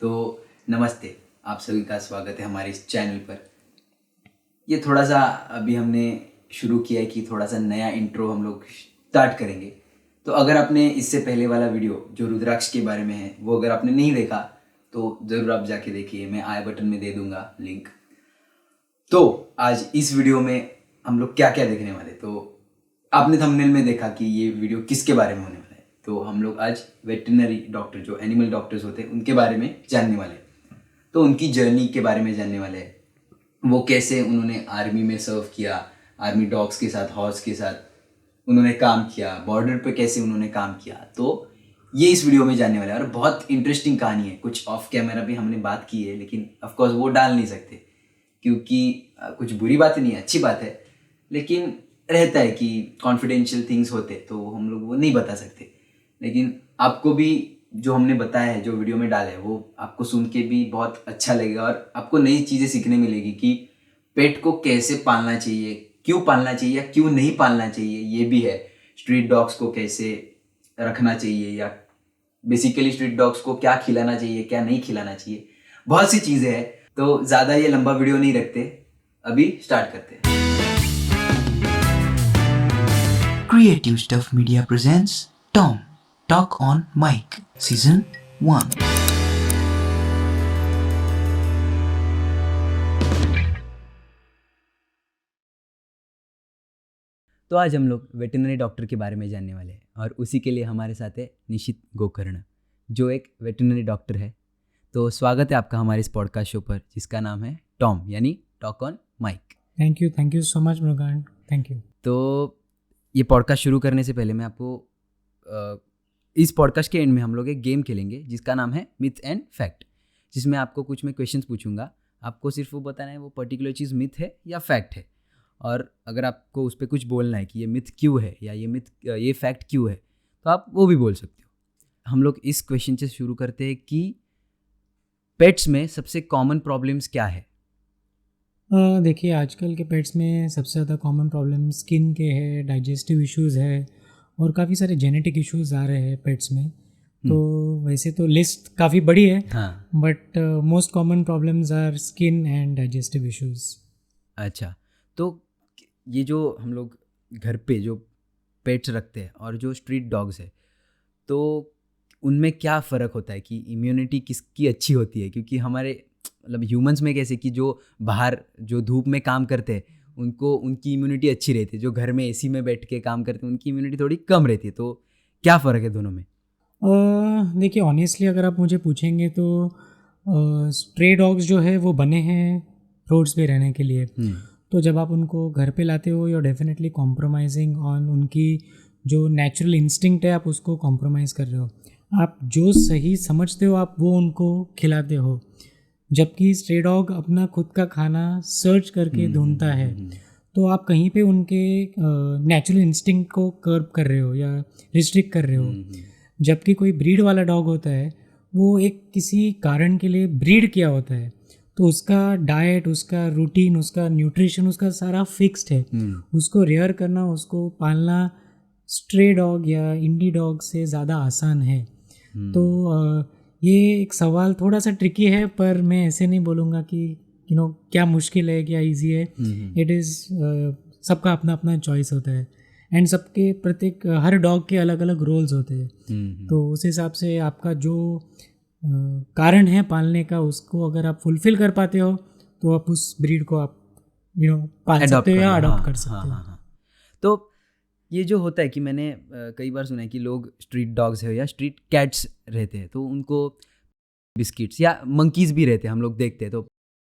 तो नमस्ते, आप सभी का स्वागत है हमारे इस चैनल पर। ये थोड़ा सा अभी हमने शुरू किया है कि थोड़ा सा नया इंट्रो हम लोग स्टार्ट करेंगे। तो अगर आपने इससे पहले वाला वीडियो जो रुद्राक्ष के बारे में है वो अगर आपने नहीं देखा तो ज़रूर आप जाके देखिए, मैं आई बटन में दे दूंगा लिंक। तो आज इस वीडियो में हम लोग क्या क्या देखने वाले, तो आपने थंबनेल में देखा कि ये वीडियो किसके बारे में होने वाला है। तो हम लोग आज वेटरनरी डॉक्टर जो एनिमल डॉक्टर्स होते हैं उनके बारे में जानने वाले हैं। तो उनकी जर्नी के बारे में जानने वाले हैं, वो कैसे उन्होंने आर्मी में सर्व किया, आर्मी डॉग्स के साथ, हॉर्स के साथ उन्होंने काम किया, बॉर्डर पे कैसे उन्होंने काम किया। तो ये इस वीडियो में जानने वाले हैं और बहुत इंटरेस्टिंग कहानी है। कुछ ऑफ कैमरा भी हमने बात की है, लेकिन ऑफकोर्स वो डाल नहीं सकते क्योंकि कुछ बुरी बात नहीं है, अच्छी बात है, लेकिन रहता है कि कॉन्फिडेंशियल थिंग्स होते तो हम लोग वो नहीं बता सकते। लेकिन आपको भी जो हमने बताया है, जो वीडियो में डाला है, वो आपको सुन के भी बहुत अच्छा लगेगा और आपको नई चीज़ें सीखने मिलेगी कि पेट को कैसे पालना चाहिए, क्यों पालना चाहिए या क्यों नहीं पालना चाहिए। ये भी है, स्ट्रीट डॉग्स को कैसे रखना चाहिए या बेसिकली स्ट्रीट डॉग्स को क्या खिलाना चाहिए, क्या नहीं खिलाना चाहिए, बहुत सी चीज़ें हैं। तो ज़्यादा ये लंबा वीडियो नहीं रखते, अभी स्टार्ट करते हैं। Creative Stuff Media presents Tom Talk on Mic Season 1. तो आज हम लोग वेटरनरी डॉक्टर के बारे में जानने वाले हैं और उसी के लिए हमारे साथ है निशित गोकर्ण, जो एक वेटरनरी डॉक्टर है। तो स्वागत है आपका हमारे इस पॉडकास्ट शो पर, जिसका नाम है टॉम यानी talk on mic. Thank you so much Mrigan, thank you. तो ये पॉडकास्ट शुरू करने से पहले मैं आपको इस पॉडकास्ट के एंड में हम लोग एक गेम खेलेंगे जिसका नाम है मिथ एंड फैक्ट, जिसमें आपको कुछ मैं क्वेश्चंस पूछूंगा। आपको सिर्फ वो बताना है वो पर्टिकुलर चीज़ मिथ है या फैक्ट है, और अगर आपको उस पर कुछ बोलना है कि ये मिथ क्यों है या ये फैक्ट क्यों है, तो आप वो भी बोल सकते हो। हम लोग इस क्वेश्चन से शुरू करते हैं कि पेट्स में सबसे कॉमन प्रॉब्लम्स क्या है। देखिए, आजकल के पेट्स में सबसे ज़्यादा कॉमन प्रॉब्लम स्किन के है, डाइजेस्टिव इश्यूज़ है और काफ़ी सारे जेनेटिक इश्यूज़ आ रहे हैं पेट्स में। तो वैसे तो लिस्ट काफ़ी बड़ी है, हाँ, but most common problems are skin and digestive issues. अच्छा। तो ये जो हम लोग घर पे जो पेट्स रखते हैं और जो स्ट्रीट डॉग्स है, तो उनमें क्या फ़र्क होता है कि इम्यूनिटी किसकी अच्छी होती है? क्योंकि हमारे मतलब ह्यूमंस में कैसे कि जो बाहर जो धूप में काम करते हैं उनकी इम्यूनिटी अच्छी रहती है, जो घर में एसी में बैठ के काम करते हैं उनकी इम्यूनिटी थोड़ी कम रहती है। तो क्या फ़र्क है दोनों में? देखिए, ऑनेस्टली अगर आप मुझे पूछेंगे तो स्ट्रे डॉग्स जो है वो बने हैं रोड्स पे रहने के लिए। तो जब आप उनको घर पे लाते हो, you are definitely compromising on उनकी जो नेचुरल इंस्टिंक्ट है, आप उसको कॉम्प्रोमाइज़ कर रहे हो। आप जो सही समझते हो आप वो उनको खिलाते हो, जबकि स्ट्रे डॉग अपना खुद का खाना सर्च करके ढूंढता है। तो आप कहीं पे उनके नेचुरल इंस्टिंक्ट को कर्ब कर रहे हो या रिस्ट्रिक्ट कर रहे हो। जबकि कोई ब्रीड वाला डॉग होता है, वो एक किसी कारण के लिए ब्रीड किया होता है, तो उसका डाइट, उसका रूटीन, उसका न्यूट्रिशन, उसका सारा फिक्स्ड है। उसको रेयर करना, उसको पालना स्ट्रे डॉग या इंडी डॉग से ज़्यादा आसान है। तो ये एक सवाल थोड़ा सा ट्रिकी है, पर मैं ऐसे नहीं बोलूँगा कि क्या मुश्किल है क्या इजी है। इट इज़ सबका अपना अपना चॉइस होता है एंड सबके प्रत्येक हर डॉग के अलग अलग रोल्स होते हैं। तो उस हिसाब से आपका जो कारण है पालने का, उसको अगर आप फुलफिल कर पाते हो तो आप उस ब्रीड को आप पाल सकते हो या अडॉप्ट कर सकते हो। तो ये जो होता है कि मैंने कई बार सुना है कि लोग स्ट्रीट डॉग्स है या स्ट्रीट कैट्स रहते हैं तो उनको बिस्किट्स या मंकीज़ भी रहते हैं, हम लोग देखते हैं, तो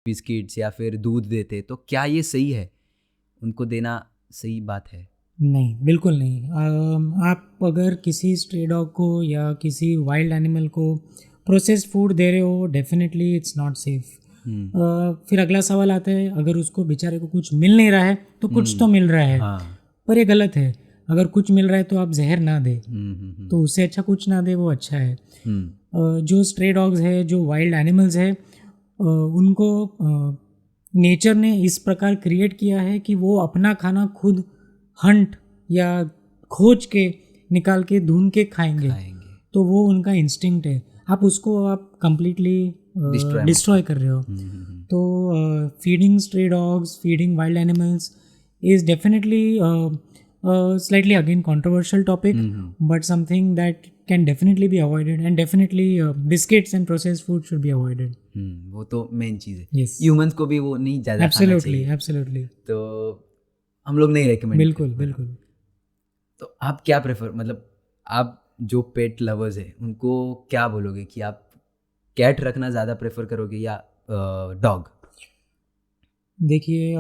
बिस्किट्स या फिर दूध देते हैं। तो क्या ये सही है, उनको देना सही बात है? नहीं, बिल्कुल नहीं। आप अगर किसी स्ट्रे डॉग को या किसी वाइल्ड एनिमल को प्रोसेस्ड फूड दे रहे हो, डेफिनेटली इट्स नॉट सेफ। फिर अगला सवाल आता है, अगर उसको बेचारे को कुछ मिल नहीं रहा है तो कुछ तो मिल रहा है। पर ये गलत है। अगर कुछ मिल रहा है तो आप जहर ना दे, तो उससे अच्छा कुछ ना दे, वो अच्छा है। जो स्ट्रे डॉग्स है, जो वाइल्ड एनिमल्स है, उनको नेचर ने इस प्रकार क्रिएट किया है कि वो अपना खाना खुद हंट या खोज के निकाल के ढूंढ के खाएंगे। तो वो उनका इंस्टिंक्ट है। आप उसको आप कंप्लीटली Destroy डिस्ट्रॉय कर रहे हो. तो feeding stray dogs, feeding wild animals is definitely slightly again controversial topic, but something that can definitely be avoided, and definitely biscuits and processed food should be avoided. वो तो main चीज़ है. Yes. Humans को भी वो नहीं ज़्यादा खाना Absolutely, चाहिए, absolutely. तो हम लोग नहीं रेकमेंड. बिल्कुल बिल्कुल. तो आप क्या प्रेफर, मतलब आप जो पेट लवर्स है उनको क्या बोलोगे कि आप कैट रखना ज़्यादा प्रेफर करोगे या डॉग? देखिए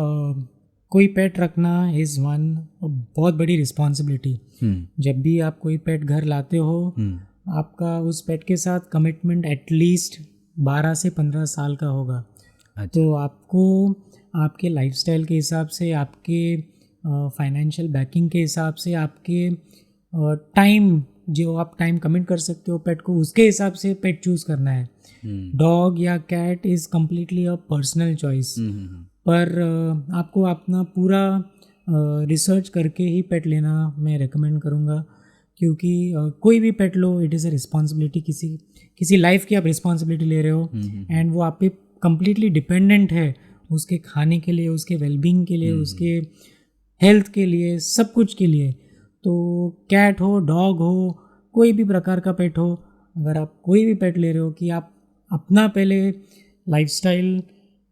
कोई पेट रखना इज़ वन बहुत बड़ी रिस्पॉन्सिबिलिटी. जब भी आप कोई पेट घर लाते हो, आपका उस पेट के साथ कमिटमेंट एटलीस्ट 12 से 15 साल का होगा. अच्छा. तो आपको आपके लाइफस्टाइल के हिसाब से, आपके फाइनेंशियल बैकिंग के हिसाब से, आपके टाइम जो आप टाइम कमिट कर सकते हो पेट को, उसके हिसाब से पेट चूज़ करना है. डॉग या cat is completely a personal choice. पर आपको अपना पूरा रिसर्च करके ही पेट लेना मैं रेकमेंड करूँगा, क्योंकि कोई भी पेट लो, इट इज़ अ रिस्पॉन्सिबिलिटी. किसी लाइफ की आप रिस्पॉन्सिबिलिटी ले रहे हो, एंड वो आप पे कम्प्लीटली डिपेंडेंट है उसके खाने के लिए, उसके वेलबींग के लिए, उसके हेल्थ के लिए, सब कुछ के लिए. तो कैट हो, डॉग हो, कोई भी प्रकार का पेट हो, अगर आप कोई भी पेट ले रहे हो, कि आप अपना पहले लाइफस्टाइल,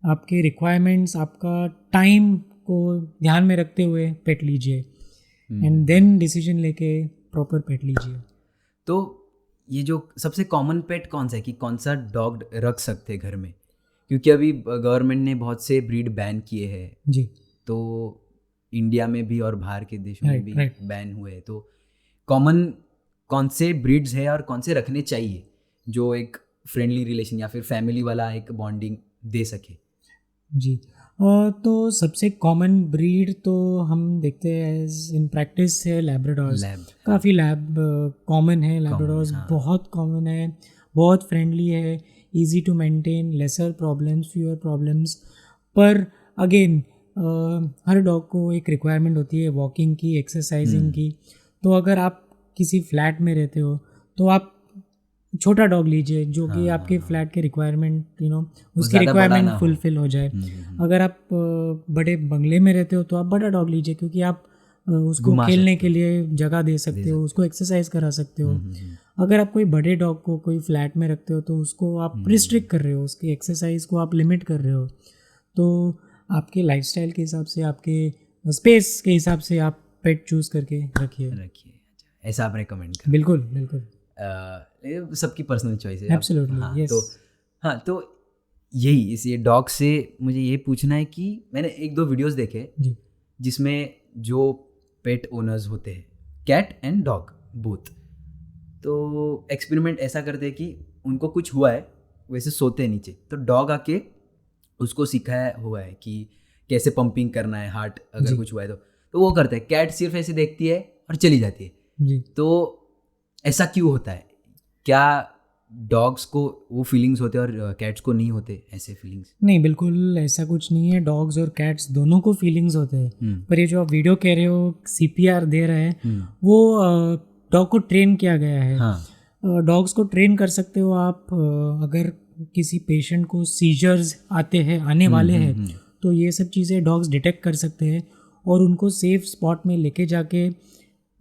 आपके रिक्वायरमेंट्स, आपका टाइम को ध्यान में रखते हुए पेट लीजिए, एंड देन डिसीजन लेके प्रॉपर पेट लीजिए. तो ये जो सबसे कॉमन पेट कौन सा है कि कौन सा डॉग रख सकते हैं घर में? क्योंकि अभी गवर्नमेंट ने बहुत से ब्रीड बैन किए हैं जी. तो इंडिया में भी और बाहर के देशों में भी right. बैन हुए हैं. तो कॉमन कौन से ब्रीड्स है और कौन से रखने चाहिए जो एक फ्रेंडली रिलेशन या फिर फैमिली वाला एक बॉन्डिंग दे सके? जी. तो सबसे कॉमन ब्रीड तो हम देखते हैं इन प्रैक्टिस है लैब्राडोर्स. काफ़ी कॉमन है. लैब्राडोर्स बहुत कॉमन है, बहुत फ्रेंडली है, easy to maintain, lesser problems, fewer problems. पर अगेन हर डॉग को एक रिक्वायरमेंट होती है वॉकिंग की, एक्सरसाइजिंग की. तो अगर आप किसी फ्लैट में रहते हो तो आप छोटा डॉग लीजिए जो कि आपके फ्लैट के रिक्वायरमेंट उसकी रिक्वायरमेंट फुलफिल हो जाए. अगर आप बड़े बंगले में रहते हो तो आप बड़ा डॉग लीजिए, क्योंकि आप उसको खेलने के लिए जगह दे सकते हो, उसको एक्सरसाइज करा सकते हो. अगर आप कोई बड़े डॉग को कोई फ्लैट में रखते हो तो उसको आप रिस्ट्रिक्ट कर रहे हो, उसकी एक्सरसाइज को आप लिमिट कर रहे हो. तो आपके लाइफस्टाइल के हिसाब से, आपके स्पेस के हिसाब से आप पेट चूज़ करके रखिए. ऐसा आप रेकमेंड करें? बिल्कुल बिल्कुल. सबकी पर्सनल चॉइस है. एब्सोल्युटली. यस. तो यही इस डॉग से मुझे ये पूछना है कि मैंने 1-2 वीडियोस देखे जी, जिसमें जो पेट ओनर्स होते हैं, कैट एंड डॉग बोथ, तो एक्सपेरिमेंट ऐसा करते हैं कि उनको कुछ हुआ है, वैसे सोते हैं नीचे, तो डॉग आके उसको सिखाया हुआ है कि कैसे पंपिंग करना है हार्ट, अगर कुछ हुआ है तो वो करते हैं. कैट सिर्फ ऐसे देखती है और चली जाती है. जी. तो ऐसा क्यों होता है? क्या डॉग्स को वो फीलिंग्स होते हैं और कैट्स को नहीं होते ऐसे फीलिंग्स? नहीं, बिल्कुल ऐसा कुछ नहीं है. डॉग्स और कैट्स दोनों को फीलिंग्स होते हैं. पर ये जो आप वीडियो कह रहे हो, CPR दे रहे हैं, वो डॉग को ट्रेन किया गया है. डॉग्स को ट्रेन कर सकते हो आप. अगर किसी पेशेंट को सीजर्स आने वाले हैं तो ये सब चीज़ें डॉग्स डिटेक्ट कर सकते हैं और उनको सेफ स्पॉट में लेके जाके,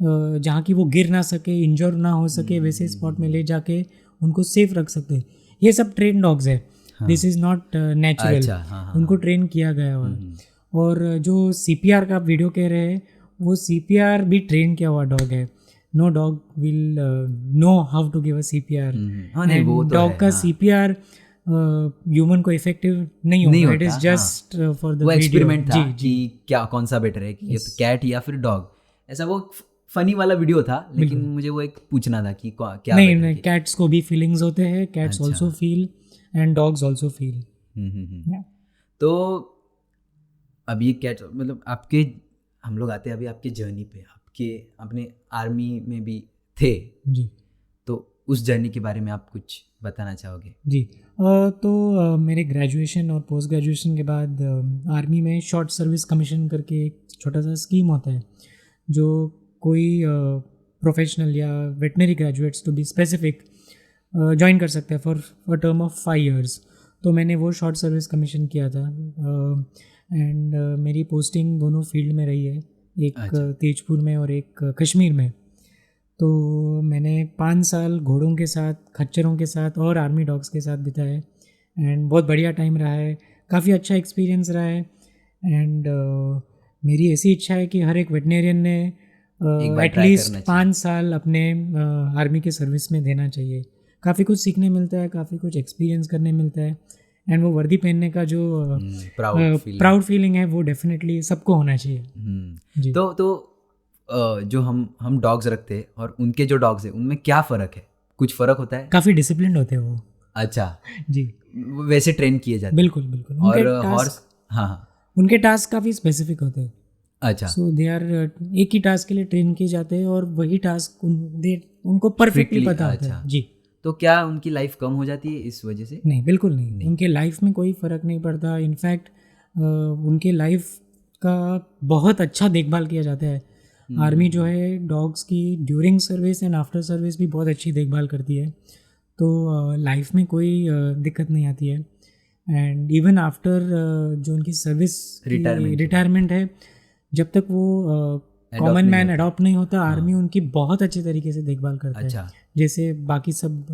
जहाँ की वो गिर ना सके, इंजर ना हो सके, वैसे स्पॉट में ले जाके उनको सेफ रख सकते हैं. ये सब ट्रेन डॉग्स है. This is not natural. उनको ट्रेन किया गया हुआ. और जो CPR का आप वीडियो कह रहे हैं, वो CPR भी ट्रेन किया हुआ डॉग है. No dog will know how to give a CPR. Dog का CPR ह्यूमन को इफेक्टिव नहीं होगा. It is just for the experiment था कि क्या कौन सा बेटर है कि कैट या फिर डॉग. ऐसा वो फनी वाला वीडियो था, लेकिन मुझे वो एक पूछना था कि क्या. नहीं, कैट्स को भी फीलिंग्स होते हैं. Cats also feel and dogs also feel. तो अब ये कैट, मतलब आपके, हम लोग आते हैं अभी आपके जर्नी पे. आपके अपने आर्मी में भी थे जी, तो उस जर्नी के बारे में आप कुछ बताना चाहोगे? जी. तो मेरे ग्रेजुएशन और पोस्ट ग्रेजुएशन के बाद आर्मी में शॉर्ट सर्विस कमीशन करके एक छोटा सा स्कीम होता है, जो कोई प्रोफेशनल या veterinary graduates to be specific join कर सकते हैं फॉर टर्म ऑफ 5 years। तो मैंने वो शॉर्ट सर्विस कमीशन किया था एंड मेरी पोस्टिंग दोनों फील्ड में रही है, एक तेजपुर में और एक कश्मीर में। तो मैंने 5 साल घोड़ों के साथ, खच्चरों के साथ और आर्मी डॉग्स के साथ बिताए एंड बहुत बढ़िया टाइम रहा है, काफ़ी अच्छा एक्सपीरियंस रहा है। एंड मेरी ऐसी इच्छा है कि हर एक वेटनेरियन ने एटलीस्ट 5 साल अपने आर्मी के सर्विस में देना चाहिए। काफ़ी कुछ सीखने मिलता है, काफ़ी कुछ एक्सपीरियंस करने मिलता है एंड वो वर्दी पहनने का जो प्राउड फीलिंग है वो डेफिनेटली सबको होना चाहिए। जी। तो जो हम डॉग्स रखते हैं और उनके जो डॉग्स हैं उनमें क्या फ़र्क है? कुछ फ़र्क होता है? काफ़ी डिसिप्लिन होते हैं वो। अच्छा जी, वैसे ट्रेन किए जाते हैं? बिल्कुल बिल्कुल। और हॉर्स? हाँ हाँ, उनके टास्क काफ़ी स्पेसिफिक होते हैं। अच्छा। सो दे आर एक ही टास्क के लिए ट्रेन किए जाते हैं और वही टास्क उनको परफेक्टली Strictly, पता होता अच्छा। है। जी, तो क्या उनकी लाइफ कम हो जाती है इस वजह से? नहीं बिल्कुल नहीं, उनके लाइफ में कोई फ़र्क नहीं पड़ता। इनफैक्ट उनके लाइफ का बहुत अच्छा देखभाल किया जाता है। आर्मी जो है डॉग्स की during service and after service भी बहुत अच्छी देखभाल करती है, तो लाइफ में कोई दिक्कत नहीं आती है। एंड इवन आफ्टर जो उनकी सर्विस रिटायरमेंट है, जब तक वो कॉमन मैन अडॉप्ट नहीं होता, आर्मी उनकी बहुत अच्छे तरीके से देखभाल करता अच्छा। है, जैसे बाकी सब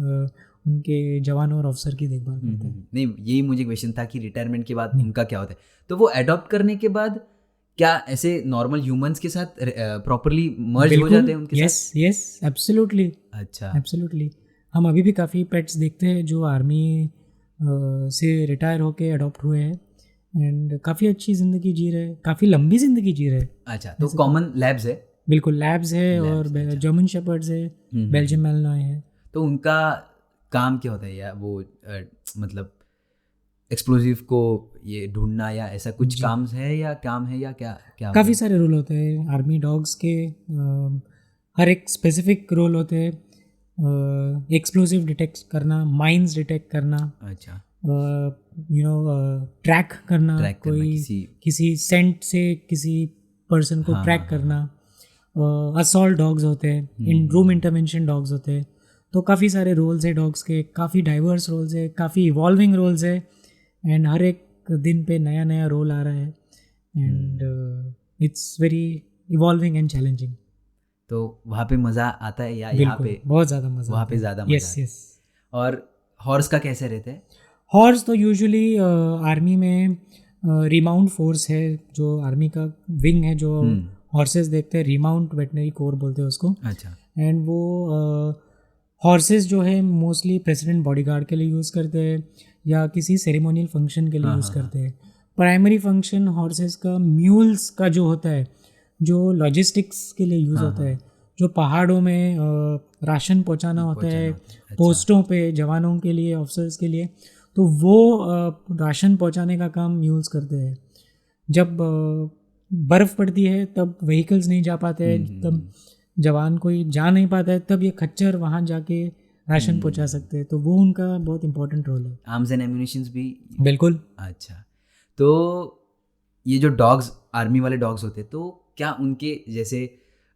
उनके जवान और अफसर की देखभाल करते हैं। नहीं, यही मुझे क्वेश्चन था कि रिटायरमेंट के बाद उनका क्या होता है। तो वो अडॉप्ट करने के बाद क्या ऐसे नॉर्मल ह्यूमंस के साथ प्रॉपरली मर्ज हो जाते हैं उनके साथ? Yes absolutely. अच्छा, एब्सोल्युटली। हम अभी भी काफ़ी पेट्स देखते हैं जो आर्मी से रिटायर होके अडॉप्ट हुए हैं एंड काफ़ी अच्छी ज़िंदगी जी रहे हैं, काफ़ी लंबी ज़िंदगी जी रहे हैं। अच्छा। तो कॉमन लैब्स है? बिल्कुल, लैब्स है और जर्मन शेपर्ड्स है, बेल्जियम मैलनॉय है। तो उनका काम क्या होता है, या वो मतलब एक्सप्लोजिव को ये ढूंढना या ऐसा कुछ काम है या क्या क्या? काफ़ी सारे रोल होते हैं आर्मी डॉग्स के, हर एक स्पेसिफिक रोल होते हैं। एक्सप्लोजिव डिटेक्ट करना, माइंस डिटेक्ट करना, अच्छा, ट्रैक करना, कोई किसी सेंट से किसी पर्सन को ट्रैक करना। असॉल्ट डॉग्स होते हैं, इन रूम इंटरवेंशन डॉग्स होते हैं। तो काफ़ी सारे रोल्स है डॉग्स के, काफ़ी डाइवर्स रोल्स है, काफ़ी इवॉल्विंग रोल्स है एंड हर एक दिन पे नया नया रोल आ रहा है and it's very evolving and challenging. तो वहाँ पे मज़ा आता है या यहाँ पे? बहुत ज़्यादा मज़ा, वहाँ पे ज़्यादा मज़ा आता है। यस। और हॉर्स का कैसे रहता है? हॉर्स तो यूजुअली आर्मी में रिमाउंट फोर्स है, जो आर्मी का विंग है जो हॉर्सेस देखते हैं, रिमाउंट वेटनरी कोर बोलते हैं उसको। अच्छा। एंड वो हॉर्सेस जो है मोस्टली प्रेसिडेंट बॉडीगार्ड के लिए यूज़ करते हैं या किसी सेरेमोनियल फंक्शन के लिए यूज़ करते हैं। प्राइमरी फंक्शन हॉर्सेस का म्यूल्स का जो होता है, जो लॉजिस्टिक्स के लिए यूज़ होता है, जो पहाड़ों में राशन पहुंचाना होता है, पोस्टों पे जवानों के लिए, ऑफिसर्स के लिए, तो वो राशन पहुंचाने का काम म्यूल्स करते हैं। जब बर्फ़ पड़ती है तब व्हीकल्स नहीं जा पाते, तब जवान कोई जा नहीं पाता है, तब ये खच्चर वहाँ जाके राशन पहुंचा सकते हैं। तो वो उनका बहुत इंपॉर्टेंट रोल है। आर्म्स एंड एम्यूनिशंस भी? बिल्कुल। अच्छा। तो ये जो डॉग्स, आर्मी वाले डॉग्स होते हैं, तो क्या उनके जैसे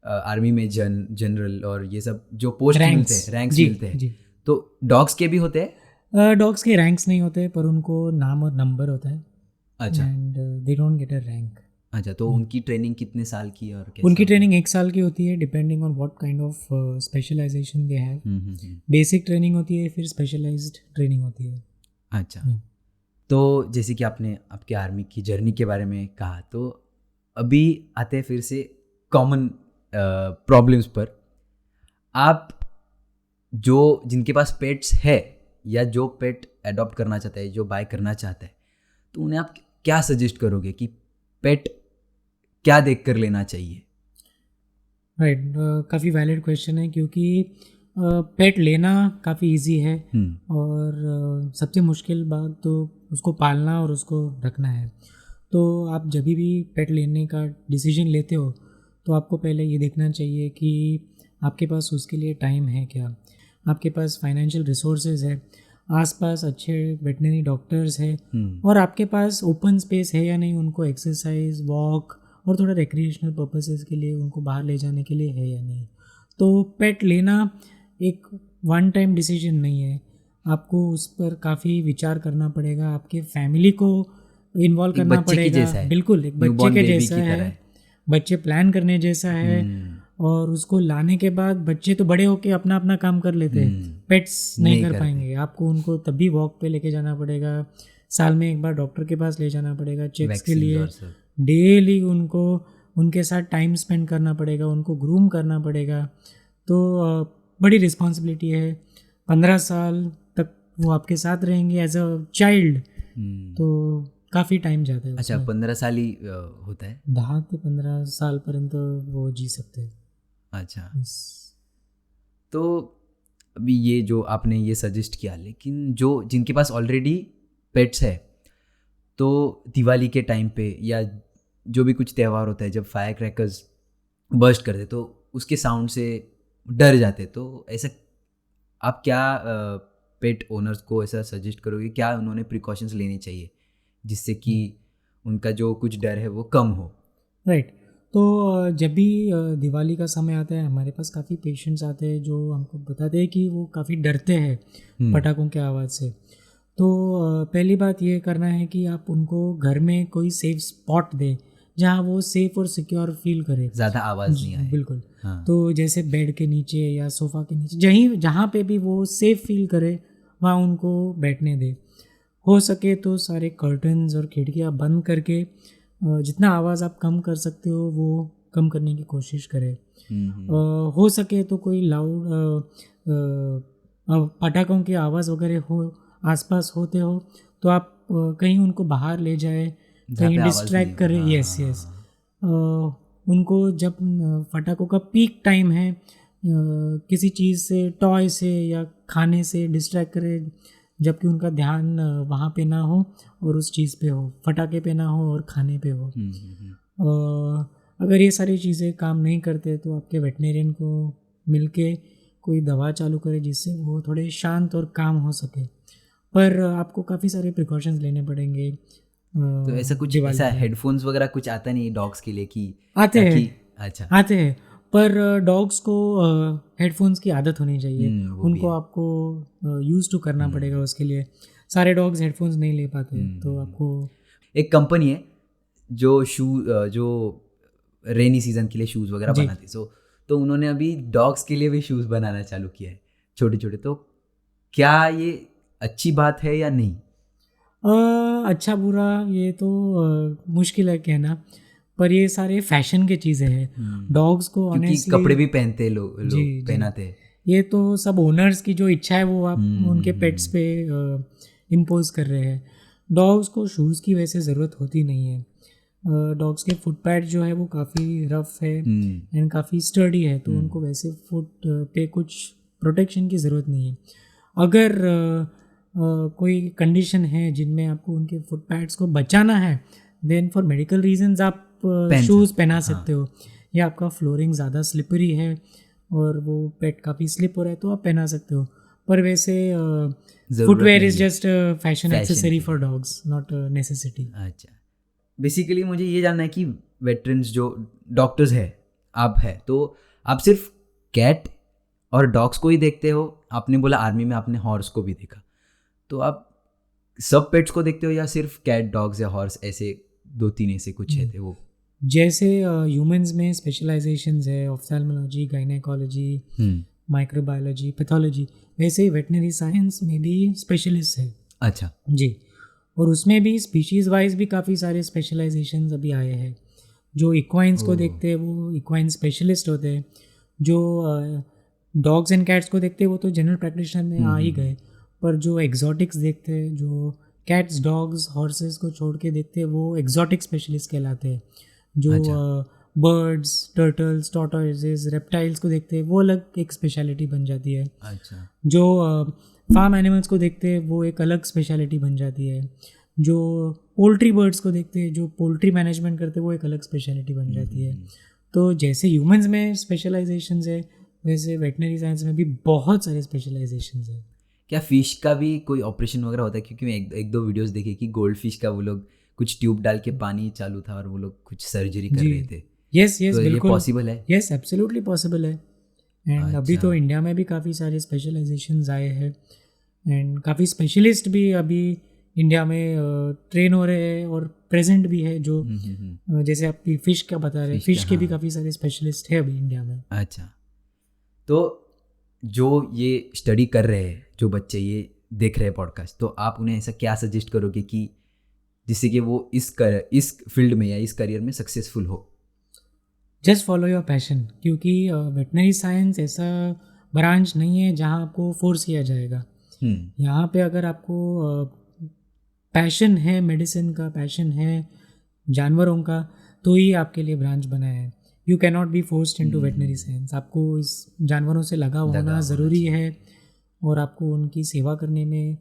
आर्मी में जनरल और ये सब जो पोस्ट मिलते हैं, रैंक्स मिलते हैं, तो डॉग्स के भी होते हैं? डॉग्स के रैंक्स नहीं होते, पर उनको नाम और नंबर होता है। अच्छा। And they don't get a rank. अच्छा, तो उनकी ट्रेनिंग कितने साल की और कैसे? उनकी ट्रेनिंग 1 साल की होती है, depending on what kind of specialization they have. Basic training होती है, फिर स्पेशलाइज्ड ट्रेनिंग होती है। अच्छा। तो जैसे कि आपने आपके आर्मी की जर्नी के बारे में कहा, तो अभी आते हैं फिर से कॉमन प्रॉब्लम्स पर। आप जो जिनके पास पेट्स है या जो पेट अडॉप्ट करना चाहता है, जो बाय करना चाहता है, तो उन्हें आप क्या सजेस्ट करोगे कि पेट क्या देख कर लेना चाहिए? राइट, काफ़ी वैलिड क्वेश्चन है, क्योंकि पेट लेना काफ़ी इजी है और सबसे मुश्किल बात तो उसको पालना और उसको रखना है। तो आप जब भी पेट लेने का डिसीजन लेते हो, तो आपको पहले ये देखना चाहिए कि आपके पास उसके लिए टाइम है क्या, आपके पास फाइनेंशियल रिसोर्सेज है, आसपास अच्छे वेटनरी डॉक्टर्स है, और आपके पास ओपन स्पेस है या नहीं, उनको एक्सरसाइज, वॉक और थोड़ा रिक्रिएशनल पर्पसेस के लिए उनको बाहर ले जाने के लिए है या नहीं। तो पेट लेना एक वन टाइम डिसीजन नहीं है, आपको उस पर काफ़ी विचार करना पड़ेगा, आपके फैमिली को इन्वॉल्व एक करना बच्चे की पड़ेगा। जैसा है, बिल्कुल एक बच्चे न्यूबॉर्न के बेबी जैसा की तरह है, है। बच्चे प्लान करने जैसा है। और उसको लाने के बाद बच्चे तो बड़े होके अपना अपना काम कर लेते हैं, पेट्स नहीं कर करते। पाएंगे। आपको उनको तभी वॉक पे लेके जाना पड़ेगा, साल में एक बार डॉक्टर के पास ले जाना पड़ेगा चेक्स के Vaccines लिए, और सब। डेली उनको उनके साथ टाइम स्पेंड करना पड़ेगा, उनको ग्रूम करना पड़ेगा। तो बड़ी रिस्पॉन्सिबिलिटी है। 15 साल तक वो आपके साथ रहेंगे एज अ चाइल्ड, तो काफ़ी टाइम जाता है अच्छा, उसमें। 15 साल ही होता है। 10 ते 15 सालपर्यंत वो जी सकते हैं। अच्छा, Yes. तो अभी ये जो आपने ये सजेस्ट किया, लेकिन जो जिनके पास ऑलरेडी पेट्स है, तो दिवाली के टाइम पे या जो भी कुछ त्यौहार होता है, जब फायर क्रैकर्स बर्स्ट करते तो उसके साउंड से डर जाते, तो ऐसा आप क्या पेट ओनर्स को ऐसा सजेस्ट करोगे, क्या उन्होंने प्रिकॉशंस लेने चाहिए जिससे कि उनका जो कुछ डर है वो कम हो? राइट। तो जब भी दिवाली का समय आता है, हमारे पास काफ़ी पेशेंट्स आते हैं जो हमको बताते हैं कि वो काफ़ी डरते हैं पटाखों के आवाज़ से। तो पहली बात ये करना है कि आप उनको घर में कोई सेफ स्पॉट दें जहाँ वो सेफ और सिक्योर फील करे, ज़्यादा आवाज़ नहीं आए। बिल्कुल। हाँ। तो जैसे बेड के नीचे या सोफ़ा के नीचे, जहाँ पे भी वो सेफ फील करे वहाँ उनको बैठने दे। हो सके तो सारे कर्टन्स और खिड़कियाँ बंद करके जितना आवाज़ आप कम कर सकते हो वो कम करने की कोशिश करें। हो सके तो कोई लाउड पटाखों की आवाज़ वगैरह हो आसपास होते हो तो आप कहीं उनको बाहर ले जाए, कहीं डिस्ट्रैक्ट करें। यस यस, उनको जब पटाखों का पीक टाइम है किसी चीज़ से, टॉय से या खाने से डिस्ट्रैक्ट करें, जबकि उनका ध्यान वहाँ पे ना हो और उस चीज़ पे हो, फटाके पे ना हो और खाने पे हो। अगर ये सारी चीज़ें काम नहीं करते तो आपके वेटनेरियन को मिलके कोई दवा चालू करें जिससे वो थोड़े शांत और काम हो सके। पर आपको काफ़ी सारे प्रिकॉशंस लेने पड़ेंगे। तो ऐसा कुछ ऐसा हेडफोन्स वगैरह कुछ आता नहीं डॉग्स के लिए कि आते हैं? अच्छा, आते हैं, पर डॉग्स को हेडफोन्स की आदत होनी चाहिए। उनको आपको यूज़ टू करना पड़ेगा उसके लिए। सारे डॉग्स हेडफोन्स नहीं ले पाते, तो आपको एक कंपनी है जो जो रेनी सीजन के लिए शूज़ वगैरह बनाती है, तो उन्होंने अभी डॉग्स के लिए भी शूज़ बनाना चालू किया है, छोटे छोटे। तो क्या ये अच्छी बात है या नहीं? अच्छा बुरा ये तो मुश्किल है कहना, पर ये सारे फैशन के चीज़ें हैं। डॉग्स को क्योंकि ऑनेस्टली कपड़े भी पहनते लोग पहनाते हैं। ये तो सब ओनर्स की जो इच्छा है वो आप उनके पेट्स पे इम्पोज कर रहे हैं। डॉग्स को शूज़ की वैसे ज़रूरत होती नहीं है। डॉग्स के फुट पैड जो है वो काफ़ी रफ है एंड काफ़ी स्टर्डी है, तो उनको वैसे फुट पे कुछ प्रोटेक्शन की ज़रूरत नहीं है। अगर कोई कंडीशन है जिनमें आपको उनके फुट पैड्स को बचाना है, देन फॉर मेडिकल रीजंस आप शूज़ पहना सकते हो, या आपका फ्लोरिंग ज़्यादा स्लिपरी है और वो पेट काफ़ी स्लिप हो रहा है तो आप पहना सकते हो। पर वैसे footwear is just fashion accessory for dogs, not necessity. अच्छा, बेसिकली मुझे ये जानना है कि वेटरन्स जो डॉक्टर्स है आप है, तो आप सिर्फ कैट और डॉग्स को ही देखते हो? आपने बोला आर्मी में आपने हॉर्स को भी देखा, तो आप सब पेट्स को देखते हो या सिर्फ कैट, डॉग्स या हॉर्स, ऐसे 2-3 ऐसे कुछ है थे वो? जैसे ह्यूमंस में स्पेशलाइजेशंस है, ऑफ्थेल्मोलॉजी, गायनेकोलॉजी, माइक्रोबायोलॉजी, पैथोलॉजी, वैसे ही वेटनरी साइंस में भी स्पेशलिस्ट है। अच्छा जी, और उसमें भी स्पीशीज़ वाइज भी काफ़ी सारे स्पेशलाइजेशंस अभी आए हैं। जो इक्वाइंस को देखते हैं वो इक्वाइन स्पेशलिस्ट होते हैं, जो डॉग्स एंड कैट्स को देखते हैं वो तो जनरल प्रैक्टिशनर में आ ही गए, पर जो एग्जॉटिक्स देखते हैं, जो कैट्स, डॉग्स, हॉर्सेस को छोड़ के देखते हैं, वो एग्जॉटिक स्पेशलिस्ट कहलाते हैं। जो बर्ड्स, टर्टल्स, टॉर्टोइजेस, रेप्टाइल्स को देखते हैं वो अलग एक स्पेशलिटी बन जाती है। अच्छा, जो फार्म एनिमल्स को देखते हैं वो एक अलग स्पेशलिटी बन जाती है। जो पोल्ट्री बर्ड्स को देखते हैं, जो पोल्ट्री मैनेजमेंट करते हैं, वो एक अलग स्पेशलिटी बन जाती है। तो जैसे ह्यूमंस में स्पेशलाइजेशंस है, वैसे वेटनरी साइंस में भी बहुत सारे स्पेशलाइजेशंस है। क्या फिश का भी कोई ऑपरेशन वगैरह होता है? क्योंकि मैं एक दो वीडियोस देखे कि गोल्ड फिश का वो लोग कुछ ट्यूब डाल के पानी चालू था और वो लोग कुछ सर्जरी कर रहे थे। यस यस, तो ये बिल्कुल पॉसिबल है? यस, एब्सोल्युटली पॉसिबल है। एंड अभी तो इंडिया में भी काफ़ी सारे स्पेशलाइजेशंस आए हैं एंड काफ़ी स्पेशलिस्ट भी अभी इंडिया में ट्रेन हो रहे हैं और प्रेजेंट भी है जो जैसे आप फिश का बता रहे हैं, फिश के भी काफ़ी सारे स्पेशलिस्ट है अभी इंडिया में। अच्छा, तो जो ये स्टडी कर रहे हैं, जो बच्चे ये देख रहे हैं पॉडकास्ट, तो आप उन्हें ऐसा क्या सजेस्ट करोगे कि जिससे कि वो इस फील्ड में या इस करियर में सक्सेसफुल हो? जस्ट फॉलो योर पैशन, क्योंकि वेटनरी साइंस ऐसा ब्रांच नहीं है जहाँ आपको फोर्स किया जाएगा। यहाँ पे अगर आपको पैशन है, मेडिसिन का पैशन है, जानवरों का, तो ही आपके लिए ब्रांच बना है। You can not be forced into veterinary science. आपको इस जानवरों से लगा होना ज़रूरी है और आपको उनकी सेवा करने में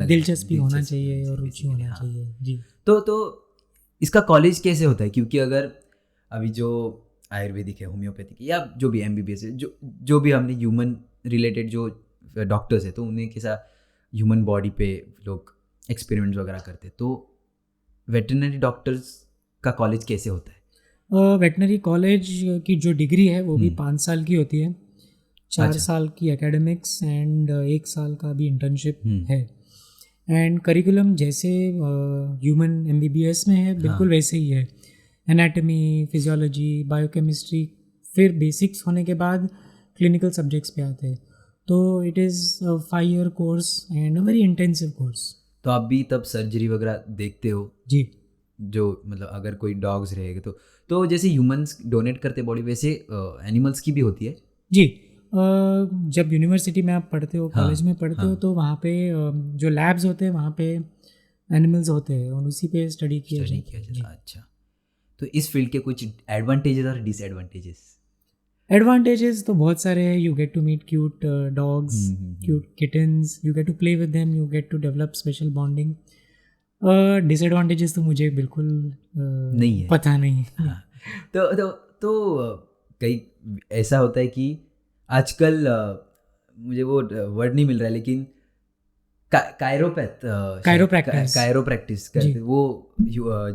दिलचस्पी होना चाहिए और रुचि होना चाहिए। जी। तो इसका कॉलेज कैसे होता है? क्योंकि अगर अभी जो आयुर्वेदिक है, होम्योपैथिक या जो भी MBBS है, जो भी हमने ह्यूमन रिलेटेड जो डॉक्टर्स है, तो उन्हें कैसा ह्यूमन बॉडी पे लोग एक्सपेरिमेंट्स वगैरह करते हैं, तो वेटरनरी डॉक्टर्स का कॉलेज कैसे होता है? वेटनरी कॉलेज की जो डिग्री है वो भी 5 साल की होती है। 4 साल की एकेडमिक्स एंड 1 साल का भी इंटर्नशिप है। एंड करिकुलम जैसे ह्यूमन MBBS में है बिल्कुल वैसे ही है। एनाटमी, फिजियोलॉजी, बायोकेमिस्ट्री, फिर बेसिक्स होने के बाद क्लिनिकल सब्जेक्ट्स पे आते हैं। तो it is 5 year course and a very intensive course. तो आप भी तब सर्जरी वगैरह देखते हो? जी। जो मतलब अगर कोई डॉग्स रहेगा तो जैसे ह्यूमंस डोनेट करते बॉडी, वैसे एनिमल्स की भी होती है? जी। जब यूनिवर्सिटी में आप पढ़ते हो, कॉलेज में पढ़ते हो, तो वहाँ पे जो लैब्स होते हैं वहाँ पे एनिमल्स होते हैं और उसी पे स्टडी किया जाता है। अच्छा, तो इस फील्ड के कुछ एडवांटेजेस और डिसएडवांटेजेस? एडवांटेजेस तो बहुत सारे हैं। You get to meet cute dogs, cute kittens, you get to play with them, you get to develop special bonding. Disadvantages तो मुझे बिल्कुल नहीं है, पता नहीं। तो कई ऐसा होता है कि आजकल मुझे वो वर्ड नहीं मिल रहा है, लेकिन कायरोप्रैक्टिस करते वो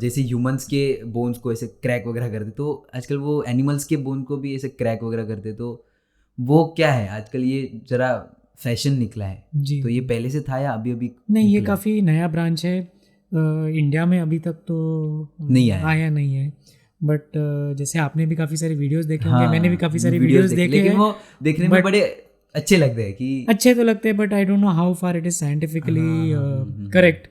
जैसे ह्यूमंस के बोन्स को ऐसे क्रैक वगैरह करते, तो आजकल वो एनिमल्स के बोन को भी ऐसे क्रैक वगैरह करते, तो वो क्या है आजकल ये जरा फैशन निकला है जी। तो ये पहले से था या अभी नहीं? ये काफ़ी नया ब्रांच है। इंडिया में अभी तक तो नहीं आया नहीं है, बट जैसे आपने भी काफ़ी सारे वीडियोस देखे होंगे, मैंने भी काफ़ी सारे वीडियोस देखे, लेकिन वो देखने में बड़े अच्छे लगते हैं कि अच्छे तो लगते हैं, but I don't know how far it is scientifically correct.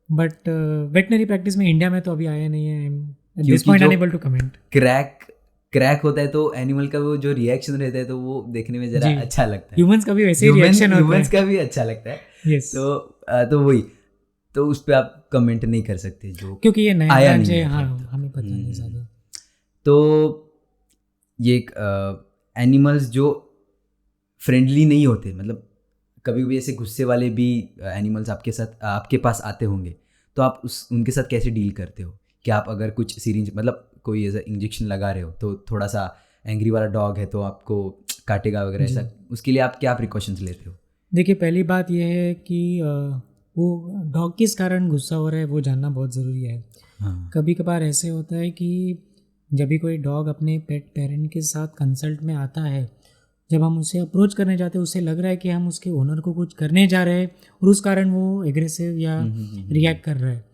But veterinary practice में इंडिया में तो अभी आया नहीं है। I am at this point unable to comment. Crack होता है तो एनिमल का वो जो रिएक्शन रहता है तो वो देखने में जरा अच्छा लगता है। ह्यूमंस का भी वैसे ही रिएक्शन होता है, ह्यूमंस का भी अच्छा लगता है। यस। तो वही, तो उस पे आप कमेंट नहीं कर सकते जो, क्योंकि ये नया ब्रांच है। हाँ, हमें पता नहीं ज़्यादा। तो ये एनिमल्स जो फ्रेंडली नहीं होते, मतलब कभी कभी ऐसे गुस्से वाले भी एनिमल्स आपके पास आते होंगे, तो आप उनके साथ कैसे डील करते हो? कि आप अगर कुछ सीरिंज मतलब कोई ऐसा इंजेक्शन लगा रहे हो, तो थोड़ा सा एंग्री वाला डॉग है तो आपको काटेगा वगैरह, ऐसा उसके लिए आप क्या प्रिकॉशंस लेते हो? देखिए, पहली बात यह है कि वो डॉग किस कारण गुस्सा हो रहा है वो जानना बहुत ज़रूरी है। कभी कभार ऐसे होता है कि जब भी कोई डॉग अपने पेट पेरेंट के साथ कंसल्ट में आता है, जब हम उसे अप्रोच करने जाते हैं, उसे लग रहा है कि हम उसके ओनर को कुछ करने जा रहे हैं और उस कारण वो एग्रेसिव या रिएक्ट कर रहा है,